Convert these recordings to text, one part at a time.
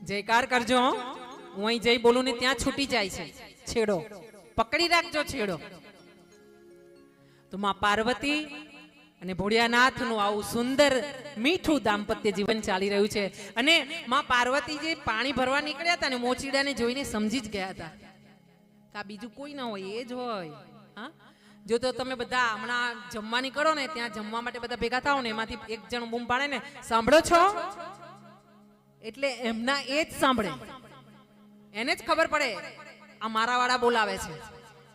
જયકાર કરજો. હું અહીં જઈ બોલું ને ત્યાં છૂટી જાય છે છેડો, પકડી રાખજો છેડો. તો માં પાર્વતી અને ભોળિયાનાથનું આવું સુંદર મીઠું દાંપત્ય જીવન ચાલી રહ્યું છે. અને માં પાર્વતી જે પાણી ભરવા નીકળ્યા હતા ને મોચીડાને જોઈને સમજી જ ગયા હતા કે આ બીજું કોઈ ના હોય, એ જ હોય. હા, જો તો તમે બધા હમણાં જમવાની કરો ને, ત્યાં જમવા માટે બધા ભેગા થાવ ને, એમાંથી એક જણ બૂમ પાડે ને, સાંભળો છો, એટલે એમના એ જ સાંભળે, એને જ ખબર પડે આ મારા વાળા બોલાવે છે.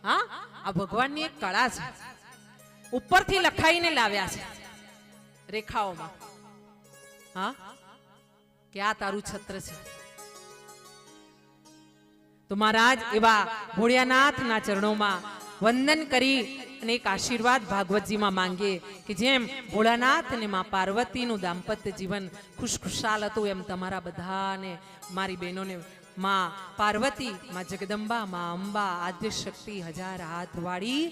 હા, આ ભગવાનની એક કળા છે, ઉપરથી લખાઈને લાવ્યા છે રેખાઓમાં. હા, કે આ તારું છત્ર છે. તો મહારાજ એવા ભોળિયાનાથના ચરણોમાં વંદન કરી અને એક આશીર્વાદ ભાગવતજીમાં માંગીએ કે જેમ ભોળાનાથ અને માં પાર્વતીનું દાંપત્ય જીવન ખુશખુશાલ હતું, એમ તમારા બધાને, મારી બહેનોને માં પાર્વતી, માં જગદંબા, માં અંબા, આદ્ય શક્તિ, હજાર હાથ વાળી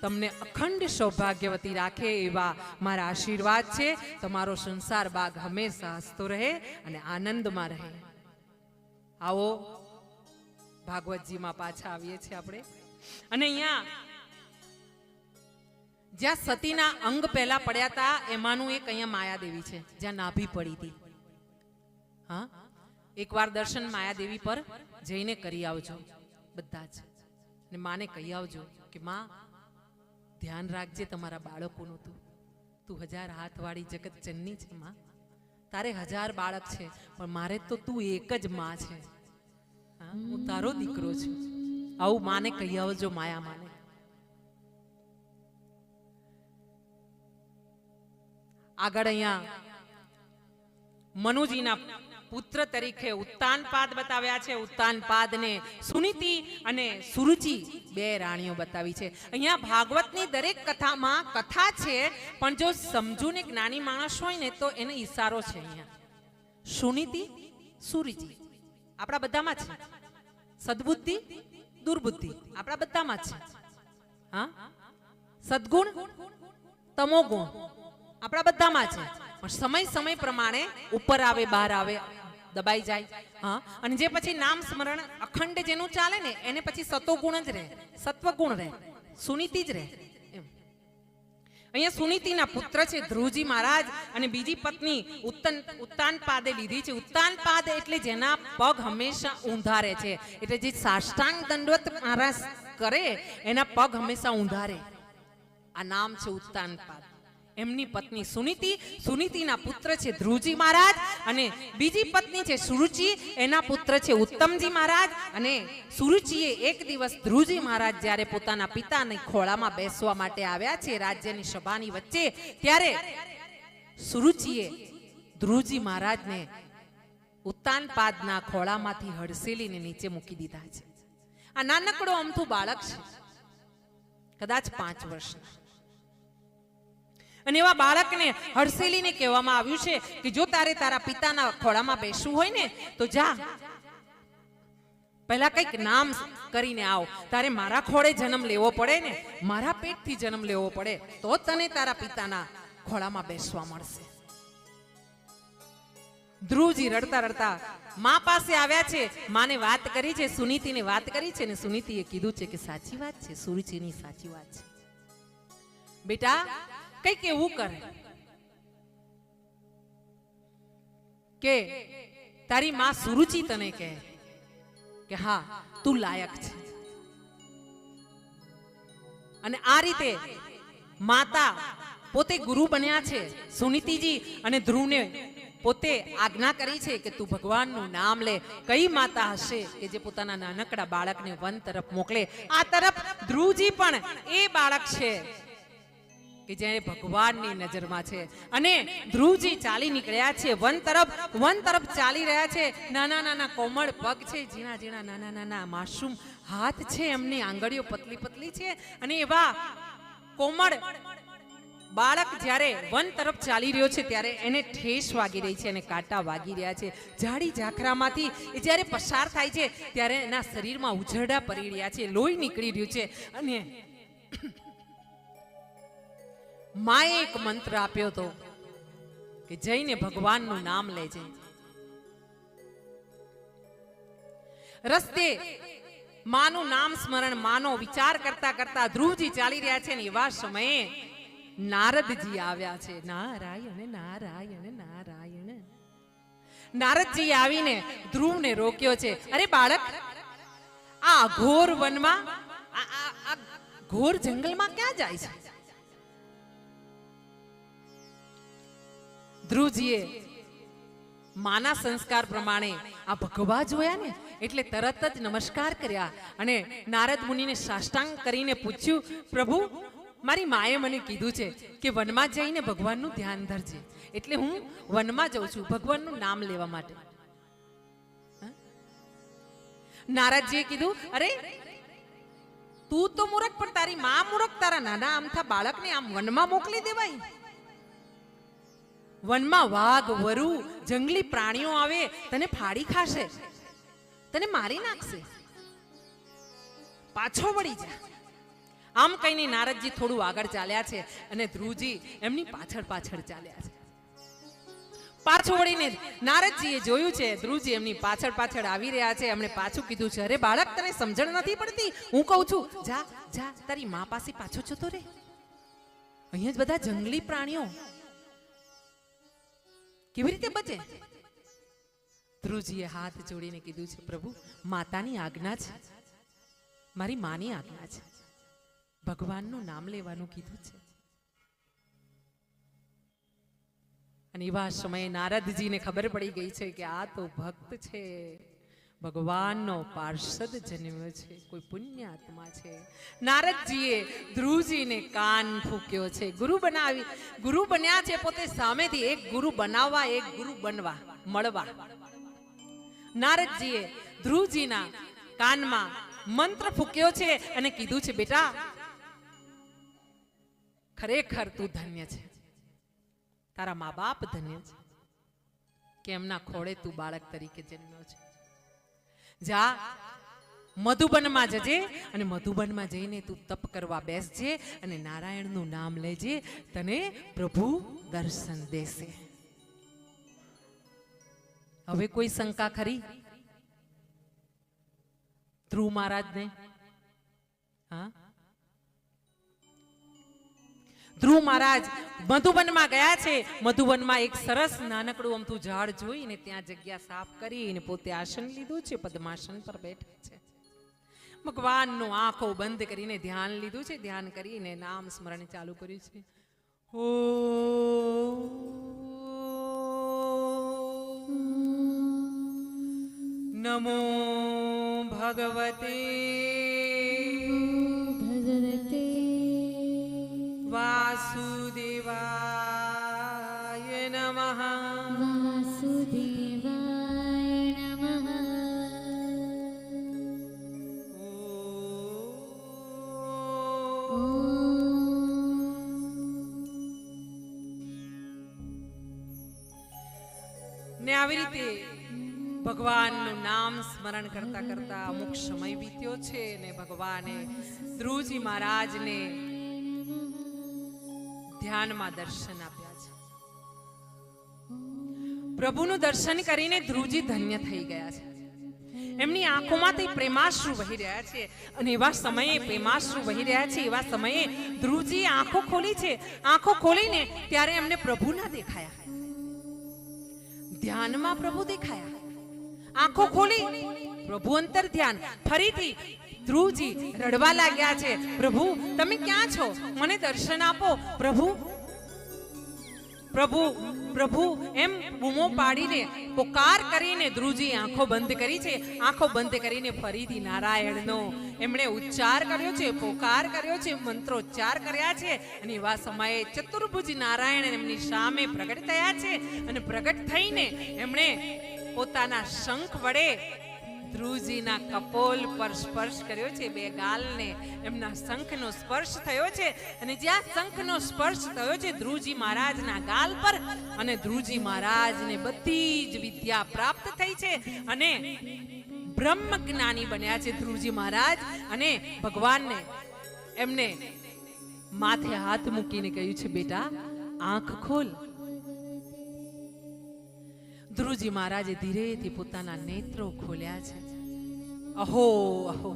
તમને અખંડ સૌભાગ્યવતી રાખે એવા મારા આશીર્વાદ છે. તમારો સંસાર બાગ હંમેશા હસતો રહે અને આનંદમાં રહે. આવો ભાગવતજીમાં પાછા આવીએ છીએ આપણે. અને અહીંયા જ્યાં સતીના અંગ પહેલા પડ્યા હતા એમાંનું એક અહીંયા માયાદેવી છે, જ્યાં નાભી પડી હતી. હા, એકવાર દર્શન માયાદેવી પર જઈને કરી આવજો બધા જ. અને માને કહી આવજો કે માં, ધ્યાન રાખજે તમારા બાળકોનું. તું હજાર હાથ વાળી જગત જનની છે માં. તારે હજાર બાળક છે, પણ મારે તો તું એક જ માં છે. હું તારો દીકરો છું. આવું માને કહી આવજો, માયા માને. આગળ અહીંયા મનુજીના પુત્ર તરીકે ઉત્તાનપાદ બતાવ્યા છે. ઉત્તાનપાદને સુનીતિ અને સુરુચિ બે રાણીઓ બતાવી છે. અહીંયા ભાગવતની દરેક કથામાં કથા છે, પણ જો સમજુ ને જ્ઞાની માણસ હોય ને તો એને ઈશારો છે. અહીંયા સુનીતિ, સુરુચિ આપણા બધામાં છે. સદબુદ્ધિ, દુર્બુદ્ધિ આપણા બધામાં છે. હા, સદગુણ, તમોગુણ આપણા બધામાં છે. પણ સમય સમય પ્રમાણે ઉપર આવે, બહાર આવે, દબાઈ જાય. હા, અને જે પછી નામ સ્મરણ અખંડ જેનું ચાલે ને એને પછી સતોગુણ જ રહે, સત્વગુણ રહે, સુનીતિ જ રહે. અહીંયા સુનીતિના પુત્ર છે ધ્રુવજી મહારાજ, અને બીજી પત્ની ઉત્તાનપાદે લીધી છે. ઉત્તાનપાદ એટલે જેના પગ હંમેશા ઊંધા રહે છે, એટલે જે સાષ્ટાંગ દંડવત મહારાજ કરે એના પગ હંમેશા ઊંધા રહે. આ નામ છે ઉત્તાનપાદ. એમની પત્ની સુનીતિ, સુનીતિના પુત્ર છે ધ્રુવજી મહારાજ, અને બીજી પત્ની છે સુરુચિ, એના પુત્ર છે ઉત્તમજી મહારાજ. અને સુરુચિએ એક દિવસ ધ્રુવજી મહારાજ જ્યારે પોતાના પિતાની ખોળામાં બેસવા માટે આવ્યા છે રાજ્યની સભાની વચ્ચે, ત્યારે સુરુચિએ ધ્રુવજી મહારાજને ઉત્તાનપાદના ખોળામાંથી હડસેલીને નીચે મૂકી દીધા છે. આ નાનકડો અમથું બાળક છે, કદાચ 5 વર્ષના. અને એવા બાળકને હડસેલીને કહેવામાં આવ્યું છે કે જો તારે તારા પિતાના ખોળામાં બેસવું હોય ને તો જા, પહેલા કંઈક નામ કરીને આવ. તારે મારા ખોળે જન્મ લેવો પડે ને, મારા પેટથી જન્મ લેવો પડે તો તને તારા પિતાના ખોળામાં બેસવા મળશે. ધ્રુવજી રડતા રડતા મા પાસે આવ્યા છે. માને વાત કરી છે, સુનીતિને વાત કરી છે, ને સુનીતિએ કીધું છે કે સાચી વાત છે, સુરુચિની સાચી વાત છે. બેટા કઈક એવું કરે કે તારી માં સુરુચિ તને કહે કે હા તું લાયક છે. અને આ રીતે માતા પોતે ગુરુ બન્યા છે સુનીતિજી, અને ધ્રુવને પોતે આજ્ઞા કરી છે કે તું ભગવાનનું નામ લે. કઈ માતા હશે કે જે પોતાના નાનકડા બાળકને વન તરફ મોકલે? આ તરફ ધ્રુવજી પણ એ બાળક છે કે જે ભગવાનની નજરમાં છે. અને ધ્રુવજી ચાલી નીકળ્યા છે વન તરફ ચાલી રહ્યા છે. નાના નાના કોમળ પગ છે, ઝીણા ઝીણા નાના નાના માસૂમ હાથ છે, એમની આંગળીઓ પતલી પતલી છે. અને એવા કોમળ બાળક જ્યારે વન તરફ ચાલી રહ્યો છે ત્યારે એને ઠેસ વાગી રહી છે અને કાંટા વાગી રહ્યા છે. ઝાડી ઝાખરામાંથી એ જ્યારે પસાર થાય છે ત્યારે એના શરીરમાં ઉઝરડા પડી રહ્યા છે, લોહી નીકળી રહ્યું છે. અને માએ એક મંત્ર આપ્યો હતો કે જઈને ભગવાનનું નામ લેજે. રસ્તે માનું નામ સ્મરણ, માનો વિચાર કરતા કરતા ધ્રુવજી ચાલી રહ્યા છે ને એવા સમયે નારદજી આવ્યા છે. નારાયણ નારાયણ નારાયણ. નારદજી આવીને ધ્રુવને રોક્યો છે. અરે બાળક, આ ઘોર વનમાં, આ ઘોર જંગલમાં ક્યાં જાય છે? ધ્રુવજીએ માના સંસ્કાર પ્રમાણે આ ભગવા જોયા ને એટલે તરત જ નમસ્કાર કર્યા અને નારદ મુનિને સાષ્ટાંગ કરીને પૂછ્યું, પ્રભુ, મારી માએ મને કીધું છે કે વનમાં જઈને ભગવાનનું ધ્યાન ધરજે, એટલે હું વનમાં જઉં છું ભગવાનનું નામ લેવા માટે. નારદજીએ કીધું, અરે તું તો મૂર્ખ, પણ તારી માં મૂર્ખ, તારા નાના આમથા બાળકને આમ વનમાં મોકલી દેવાય? વનમાં વાઘ, વરુ, જંગલી પ્રાણીઓ આવે, તને ફાડી ખાશે, તને મારી નાખશે, પાછો વળી જા. આમ કહીને નારદજી થોડું આગળ ચાલ્યા છે અને ધ્રુવજી એમની પાછળ પાછળ ચાલ્યા છે. પાછું વળીને નારદજીએ જોયું છે ધ્રુવજી એમની પાછળ પાછળ આવી રહ્યા છે. એમણે પાછું કીધું છે, અરે બાળક, તને સમજણ નથી પડતી? હું કહું છું, જા જા, તારી મા પાસે પાછો જતો રે. અહીંયા જ બધા જંગલી પ્રાણીઓ કેવી રીતે બચે? ધ્રુવજીએ હાથ જોડીને કીધું છે, પ્રભુ, માતાની આજ્ઞા છે, મારી માની આજ્ઞા છે, ભગવાનનું નામ લેવાનું કીધું છે. અને એવા સમયે નારદજીને ખબર પડી ગઈ છે કે આ તો ભક્ત છે, ભગવાનનો પાર્ષદ જન્મ્યો છે, કોઈ પુણ્ય આત્મા છે. નારદજીએ ધ્રુવજીને કાન ફૂક્યો છે. ગુરુ બન્યા છે પોતે સામેથી, એક ગુરુ બનાવવા, એક ગુરુ બનવા, મળવા. નારદજીએ ધ્રુવજીના કાનમાં મંત્ર ફૂક્યો છે અને કીધું છે, બેટા, ખરેખર તું ધન્ય છે, તારા મા બાપ ધન્ય છે કે એમના ખોળે તું બાળક તરીકે જન્મ્યો છે. જા, મધુબનમાં જજે અને મધુબનમાં જઈને તું તપ કરવા બેસજે અને નારાયણનું નામ લેજે, તને પ્રભુ દર્શન દેશે. હવે કોઈ શંકા ખરી ધ્રુવ મહારાજને? હા, ધ્રુવ મહારાજ મધુવનમાં ગયા છે. મધુવનમાં એક સરસ નાનકડું અમથું ઝાડ જોઈને ત્યાં જગ્યા સાફ કરીને પોતે આસન લીધું છે, પદ્માસન પર બેઠા છે. ભગવાનનું આંખો બંધ કરીને ધ્યાન લીધું છે. ધ્યાન કરીને નામ સ્મરણ ચાલુ કર્યું છે. ઓ નમો ભગવતે વાસુદેવાય નમઃ. વાસુદેવાય નમઃ. ને આવી રીતે ભગવાનનું નામ સ્મરણ કરતા કરતા અમુક સમય વીત્યો છે ને ભગવાને ધ્રુવજી મહારાજને ધ્યાનમાં દર્શન આપ્યા છે. પ્રભુનું દર્શન કરીને ધ્રુવજી ધન્ય થઈ ગયા છે. એમની આંખોમાંથી પ્રેમાશ્રુ વહી રહ્યા છે અને એવા સમયે પ્રેમાશ્રુ વહી રહ્યા છે એવા સમયે ધ્રુવજીએ આંખો ખોલી છે. આંખો ખોલીને ત્યારે એમને પ્રભુ ના દેખાયા, ધ્યાનમાં પ્રભુ દેખાયા. આંખો ખોલી, પ્રભુ અંતર ધ્યાન. ફરીથી ધ્રુવજી રડવા લાગ્યા છે, પ્રભુ તમે ક્યાં છો? મને દર્શન આપો. પ્રભુ પ્રભુ પ્રભુ એમ બૂમો પાડીને પોકાર કરીને ધ્રુવજી આંખો બંધ કરી છે. આંખો બંધ કરીને ફરીથી નારાયણનો એમણે ઉચ્ચાર કર્યો છે, પોકાર કર્યો છે, મંત્રોચ્ચાર કર્યા છે. અને એવા સમયે ચતુર્ભુજ નારાયણ એમની સામે પ્રગટ થયા છે અને પ્રગટ થઈને એમણે પોતાના શંખ વડે ધ્રુવજીના કપોલ પર સ્પર્શ કર્યો છે. બે ગાલને એમના શંખનો સ્પર્શ થયો છે અને જ્યાં શંખનો સ્પર્શ થયો છે ધ્રુવજી મહારાજના ગાલ પર, અને ધ્રુવજી મહારાજને બધી જ વિદ્યા પ્રાપ્ત થઈ છે અને બ્રહ્મ જ્ઞાની બન્યા છે ધ્રુવજી મહારાજ. અને ભગવાનને એમને માથે હાથ મૂકીને કહ્યું છે, બેટા આંખ ખોલ. ધ્રુવજી મહારાજે ધીરેથી પોતાના નેત્રો ખોલ્યા છે. અહો અહો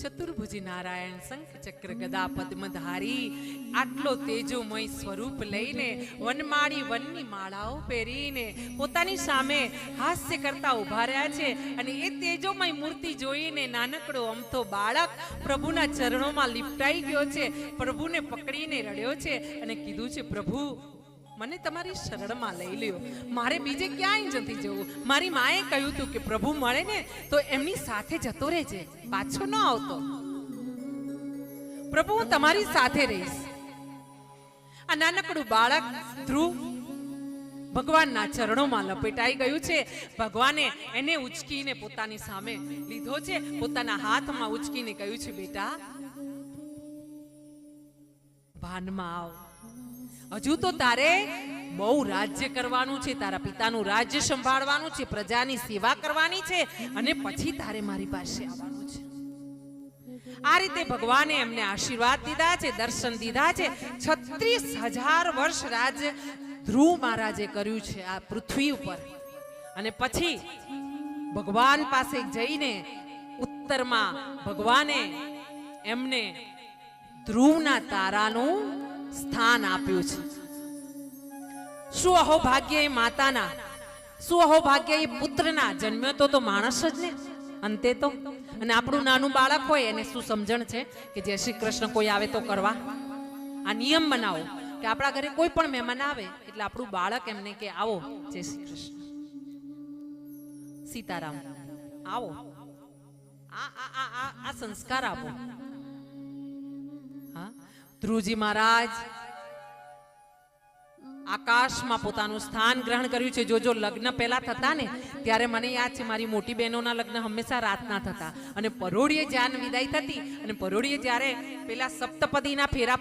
ચતુર્ભુજી નારાયણ શંખ ચક્ર ગદા પદ્મધારી આટલો તેજોમય સ્વરૂપ લઈને વનમાળી વનની માળાઓ પહેરીને પોતાની સામે હાસ્ય કરતા ઊભા રહ્યા છે અને એ તેજોમય મૂર્તિ જોઈને નાનકડો અમથો બાળક પ્રભુના ચરણોમાં લિપટાઈ ગયો છે, પ્રભુને પકડીને રડ્યો છે અને કીધું છે, પ્રભુ મને તમારી શરણમાં લઈ લ્યો, મારે બીજે ક્યાંય નથી જવું. મારી માએ કહ્યું હતું કે પ્રભુ મળે ને તો એમની સાથે જતો રહેજે, પાછો ન આવતો. પ્રભુ હું તમારી સાથે રહીશ. આ નાનકડું બાળક ધ્રુવ ભગવાનના ચરણોમાં લપેટાઈ ગયું છે. ભગવાને એને ઉચકીને પોતાની સામે લીધો છે, પોતાના હાથમાં ઉચકીને કહ્યું છે, બેટા ભાનમાં આવ, હજુ તો તારે બહુ રાજ્ય કરવાનું છે, તારા પિતાનું રાજ્ય સંભાળવાનું છે, પ્રજાની સેવા કરવાની છે અને પછી તારે મારી પાસે આવવાનું છે. આ રીતે ભગવાને એમને આશીર્વાદ દીધા છે, દર્શન દીધા છે. 36,000 વર્ષ રાજ ધ્રુવ મહારાજે કર્યું છે આ પૃથ્વી ઉપર. અને પછી ભગવાન પાસે જઈને ઉત્તરમાં ભગવાને એમને ધ્રુવના તારાનું સ્થાન આપ્યું છે. શું અહોભાગ્ય એ માતાના, શું અહોભાગ્ય એ પુત્રના. જન્મ્યો તો માણસ જ ને અંતે તો. અને આપણું નાનું બાળક હોય એને શું સમજણ છે કે જય શ્રી કૃષ્ણ કોઈ આવે તો કરવા. આ નિયમ બનાવો કે આપણા ઘરે કોઈ પણ મહેમાન આવે એટલે આપણું બાળક એમને કે આવો જય શ્રી કૃષ્ણ, સીતારામ, આવો. આ સંસ્કાર આપો. ધ્રુવજી મહારાજ આકાશમાં પોતાનું સ્થાન ગ્રહણ કર્યું છે. જો લગ્ન પહેલા થતા ને ત્યારે મને યાદ છે મારી મોટી બહેનોના લગ્ન હંમેશા રાતના થતા અને પરોઢીએ જાન વિદાય થતી અને પરોઢીએ જ્યારે પેલા સપ્તપદીના ફેરા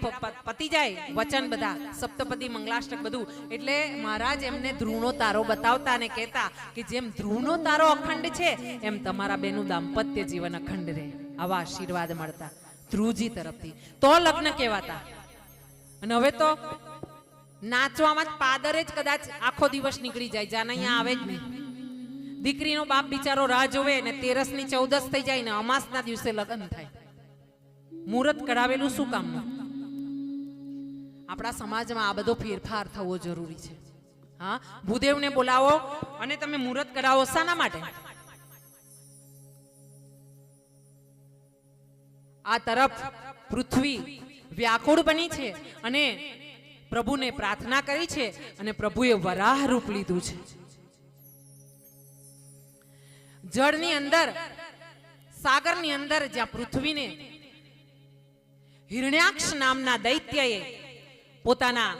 પતી જાય, વચન બધા સપ્તપદી મંગલાષ્ટક બધું, એટલે મહારાજ એમને ધ્રુવનો તારો બતાવતા અને કહેતા કે જેમ ધ્રુવનો તારો અખંડ છે એમ તમારા બેનું દાંપત્ય જીવન અખંડ રહે. આવા આશીર્વાદ મળતા ધ્રુવજી તરફથી. તો લગ્ન કહેવાતા. અને હવે તો નાચવામાં જ પાદરે જ કદાચ આખો દિવસ નીકળી જાય, જાન અહીંયા આવે જ નહીં. દીકરીનો બાપ બિચારો રાહ જોવે ને 13 ની 14 થઈ જાય ને અમાસના દિવસે લગ્ન થાય. મુહૂર્ત કરાવેલું શું કામનું? આપણા સમાજમાં આ બધો ફેરફાર થવો જરૂરી છે. હા, ભૂદેવને બોલાવો અને તમે મુહૂર્ત કરાવો શાના માટે? આ તરફ પૃથ્વી વ્યાકુળ બની છે અને પ્રભુને પ્રાર્થના કરી છે અને પ્રભુએ વરાહ રૂપ લીધું છે. જળની અંદર, સાગરની અંદર જ્યાં પૃથ્વીને હિરણ્યાક્ષ નામના દૈત્યએ પોતાના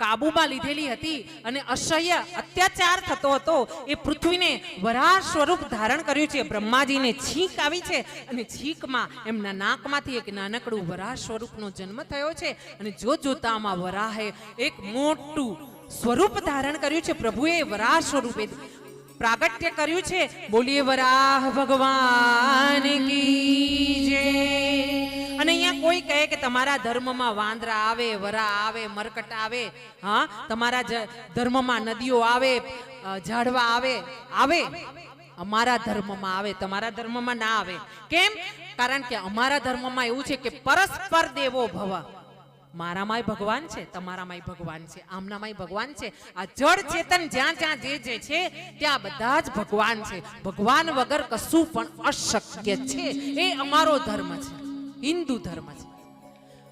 કાબુમાં લીધેલી હતી અને અસહ્ય અત્યાચાર થતો હતો, એ પૃથ્વીને વરાહ સ્વરૂપ ધારણ કર્યું છે. બ્રહ્માજીને છીંક આવી છે અને છીંકમાં એમના નાકમાંથી એક નાનકડું વરાહ સ્વરૂપનો જન્મ થયો છે અને જોતામાં વરાહે એક મોટું સ્વરૂપ ધારણ કર્યું છે. પ્રભુએ વરાહ સ્વરૂપે પ્રાગટ્ય કર્યું છે. બોલીએ વરાહ ભગવાન કી જય. અને અહીંયા કોઈ કહે કે તમારા ધર્મમાં વાંદરા આવે, વરા આવે, મરકટ આવે, હા, તમારા ધર્મમાં નદીઓ આવે, ઝાડવા આવે. અમારા ધર્મમાં આવે, તમારા ધર્મમાં ના આવે. કેમ? કારણ કે અમારા ધર્મમાં એવું છે કે પરસ્પર દેવો ભવ. મારામાંય ભગવાન છે, તમારામાંય ભગવાન છે, આમનામાંય ભગવાન છે. આ જળ ચેતન જ્યાં જ્યાં જે છે ત્યાં બધા જ ભગવાન છે. ભગવાન વગર કશું પણ અશક્ય છે. એ અમારો ધર્મ છે, હિન્દુ ધર્મ છે.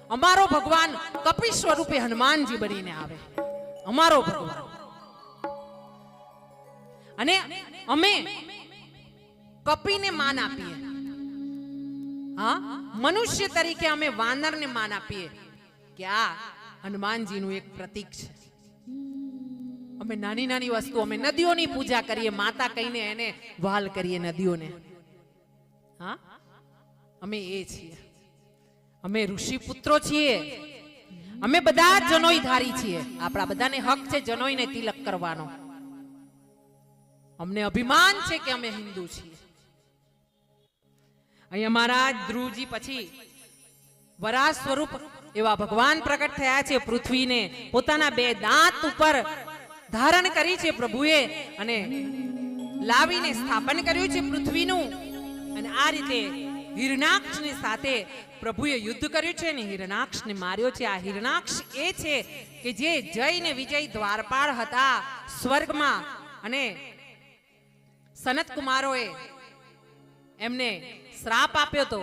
અમારો ભગવાન કપિ સ્વરૂપે હનુમાનજી બનીને આવે, અમારો ભગવાન. અને અમે કપિને માન આપીએ. હા, મનુષ્ય તરીકે અમે વાનરને માન આપીએ કે આ હનુમાનજીનું એક પ્રતીક છે. અમે નાની નાની વસ્તુ, અમે નદીઓની પૂજા કરીએ, માતા કહીને એને વહાલ કરીએ નદીઓને. હા, અમે એ છીએ. અમે ઋષિ પુત્રો છીએ. અમે બધા જનોઈ ધારી છીએ. આપણા બધાને હક છે જનોઈને તિલક કરવાનો. અમને અભિમાન છે કે અમે હિન્દુ છીએ. અહીંયા મહારાજ ધ્રુવજી પછી વરાહ સ્વરૂપ એવા ભગવાન પ્રકટ થયા છે. પૃથ્વીને પોતાના 2 દાંત ઉપર ધારણ કરી છે પ્રભુએ અને લાવીને સ્થાપન કર્યું છે પૃથ્વીનું. અને આ રીતે હિરણાક્ષની સાથે પ્રભુએ યુદ્ધ કર્યું છે અને હિરણાક્ષને માર્યો છે. આ હિરણાક્ષ એ છે કે જે જય ને વિજય દ્વારપાળ હતા સ્વર્ગમાં, અને સનત કુમારોએ એમને શ્રાપ આપ્યો તો.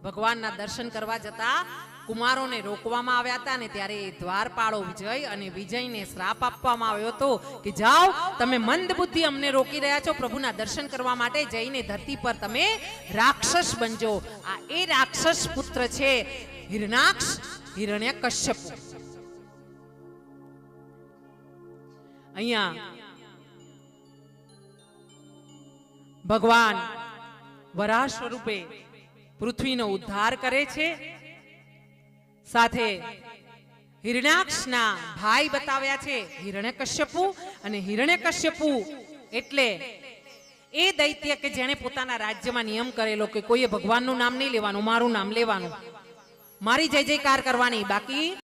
ભગવાનના દર્શન કરવા જતા કુમારોને રોકવામાં આવ્યા હતા, ને ત્યારે એ દ્વારપાળો વિજય અને વિજયને શ્રાપ આપવામાં આવ્યો હતો કે જાઓ, તમે મંદ બુદ્ધિ અમને રોકી રહ્યા છો પ્રભુના દર્શન કરવા માટે, જઈને ધરતી પર તમે રાક્ષસ બનજો. આ એ રાક્ષસ પુત્ર છે હિરણાક્ષ, હિરણ્યકશ્યપુ. અહીંયા ભગવાન વરાહ સ્વરૂપે પૃથ્વીનો ઉદ્ધાર કરે છે. સાથે હિરણાક્ષના ભાઈ બતાવ્યા છે હિરણ્યકશ્યપુ, અને હિરણ્યકશ્યપુ એટલે એ દૈત્ય કે જેણે પોતાના રાજ્યમાં નિયમ કરેલો કે કોઈએ ભગવાનનું નામ નહીં લેવાનું, મારું નામ લેવાનું, મારી જય જયકાર કરવાની, બાકી